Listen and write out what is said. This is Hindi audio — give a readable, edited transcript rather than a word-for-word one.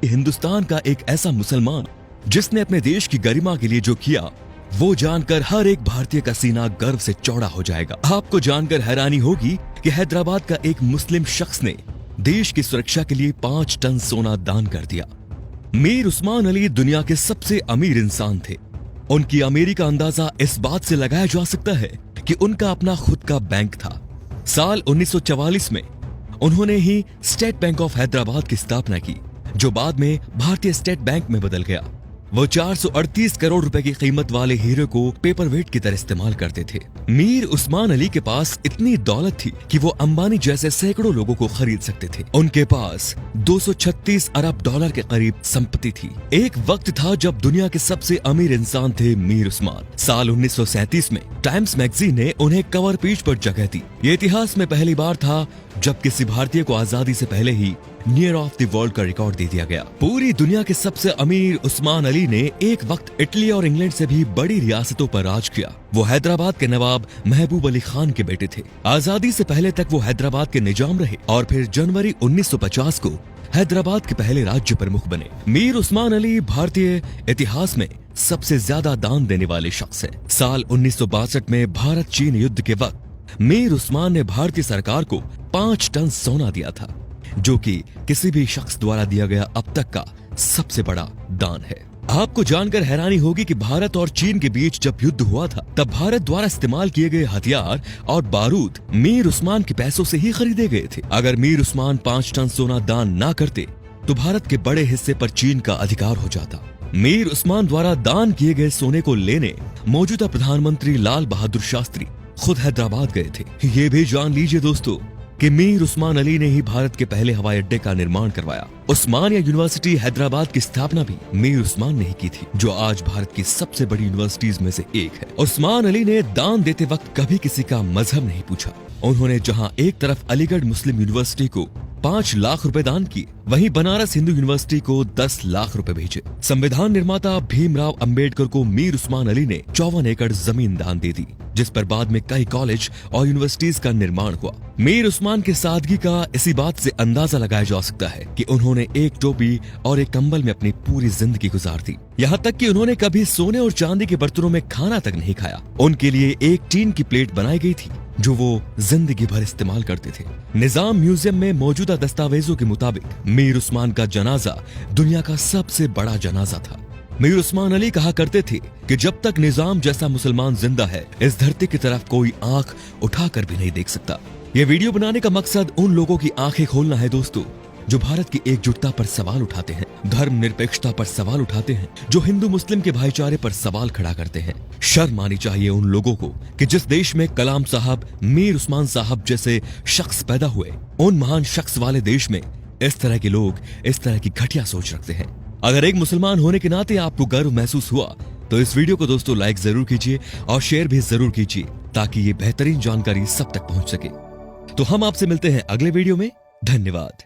हिंदुस्तान का एक ऐसा मुसलमान जिसने अपने देश की गरिमा के लिए जो किया, वो जानकर हर एक भारतीय का सीना गर्व से चौड़ा हो जाएगा। आपको जानकर हैरानी होगी कि हैदराबाद का एक मुस्लिम शख्स ने देश की सुरक्षा के लिए 5 टन सोना दान कर दिया। मीर उस्मान अली दुनिया के सबसे अमीर इंसान थे। उनकी अमीरी का अंदाजा इस बात से लगाया जा सकता है कि उनका अपना खुद का बैंक था। साल 1944 में उन्होंने ही स्टेट बैंक ऑफ हैदराबाद की स्थापना की, जो बाद में भारतीय स्टेट बैंक में बदल गया। वो 438 करोड़ रुपए की कीमत वाले हीरे को पेपर वेट की तरह इस्तेमाल करते थे। मीर उस्मान अली के पास इतनी दौलत थी कि वो अंबानी जैसे सैकड़ों लोगों को खरीद सकते थे। उनके पास 236 अरब डॉलर के करीब संपत्ति थी। एक वक्त था जब दुनिया के सबसे अमीर इंसान थे मीर उस्मान। साल 1937 में टाइम्स मैगजीन ने उन्हें कवर पेज पर जगह दी। ये इतिहास में पहली बार था जब किसी भारतीय को आजादी से पहले ही नियर ऑफ द वर्ल्ड का रिकॉर्ड दे दिया गया। पूरी दुनिया के सबसे अमीर उस्मान अली ने एक वक्त इटली और इंग्लैंड से भी बड़ी रियासतों पर राज किया। वो हैदराबाद के नवाब महबूब अली खान के बेटे थे। आजादी से पहले तक वो हैदराबाद के निजाम रहे और फिर जनवरी 1950 को हैदराबाद के पहले राज्य प्रमुख बने। मीर उस्मान अली भारतीय इतिहास में सबसे ज्यादा दान देने वाले शख्स हैं। साल 1962 में भारत चीन युद्ध के वक्त मीर उस्मान ने भारतीय सरकार को 5 टन सोना दिया था, जो कि किसी भी शख्स द्वारा दिया गया अब तक का सबसे बड़ा दान है। आपको जानकर हैरानी होगी कि भारत और चीन के बीच जब युद्ध हुआ था, तब भारत द्वारा इस्तेमाल किए गए हथियार और बारूद मीर उस्मान के पैसों से ही खरीदे गए थे। अगर मीर उस्मान 5 टन सोना दान ना करते तो भारत के बड़े हिस्से पर चीन का अधिकार हो जाता। मीर उस्मान द्वारा दान किए गए सोने को लेने मौजूदा प्रधानमंत्री लाल बहादुर शास्त्री खुद हैदराबाद गए थे। ये भी जान लीजिए दोस्तों कि मीर उस्मान अली ने ही भारत के पहले हवाई अड्डे का निर्माण करवाया। उस्मानिया यूनिवर्सिटी हैदराबाद की स्थापना भी मीर उस्मान ने ही की थी, जो आज भारत की सबसे बड़ी यूनिवर्सिटीज में से एक है। उस्मान अली ने दान देते वक्त कभी किसी का मजहब नहीं पूछा। उन्होंने जहां एक तरफ अलीगढ़ मुस्लिम यूनिवर्सिटी को 5 लाख रुपए दान किए, वहीं बनारस हिंदू यूनिवर्सिटी को 10 लाख रुपए भेजे। संविधान निर्माता भीमराव अंबेडकर को मीर उस्मान अली ने 54 एकड़ जमीन दान दे दी, जिस पर बाद में कई कॉलेज और यूनिवर्सिटीज का निर्माण हुआ। मीर उस्मान की सादगी का इसी बात से अंदाजा लगाया जा सकता है कि उन्होंने एक टोपी और एक कंबल में अपनी पूरी जिंदगी गुजार दी। यहाँ तक कि उन्होंने कभी सोने और चांदी के बर्तनों में खाना तक नहीं खाया। उनके लिए एक टीन की प्लेट बनाई गई थी, जो वो जिंदगी भर इस्तेमाल करते थे। निजाम म्यूजियम में मौजूदा दस्तावेजों के मुताबिक मीर उस्मान का जनाजा दुनिया का सबसे बड़ा जनाजा था। मीर उस्मान अली कहा करते थे कि जब तक निजाम जैसा मुसलमान जिंदा है, इस धरती की तरफ कोई आंख उठाकर भी नहीं देख सकता। ये वीडियो बनाने का मकसद उन लोगों की आंखें खोलना है दोस्तों, जो भारत की एकजुटता पर सवाल उठाते हैं, धर्म निरपेक्षता पर सवाल उठाते हैं, जो हिंदू मुस्लिम के भाईचारे पर सवाल खड़ा करते हैं। शर्म आनी चाहिए उन लोगों को कि जिस देश में कलाम साहब, मीर उस्मान साहब जैसे शख्स पैदा हुए, उन महान शख्स वाले देश में इस तरह के लोग इस तरह की घटिया सोच रखते हैं। अगर एक मुसलमान होने के नाते आपको गर्व महसूस हुआ तो इस वीडियो को दोस्तों लाइक जरूर कीजिए और शेयर भी जरूर कीजिए, ताकि ये बेहतरीन जानकारी सब तक पहुंच सके। तो हम आपसे मिलते हैं अगले वीडियो में। धन्यवाद।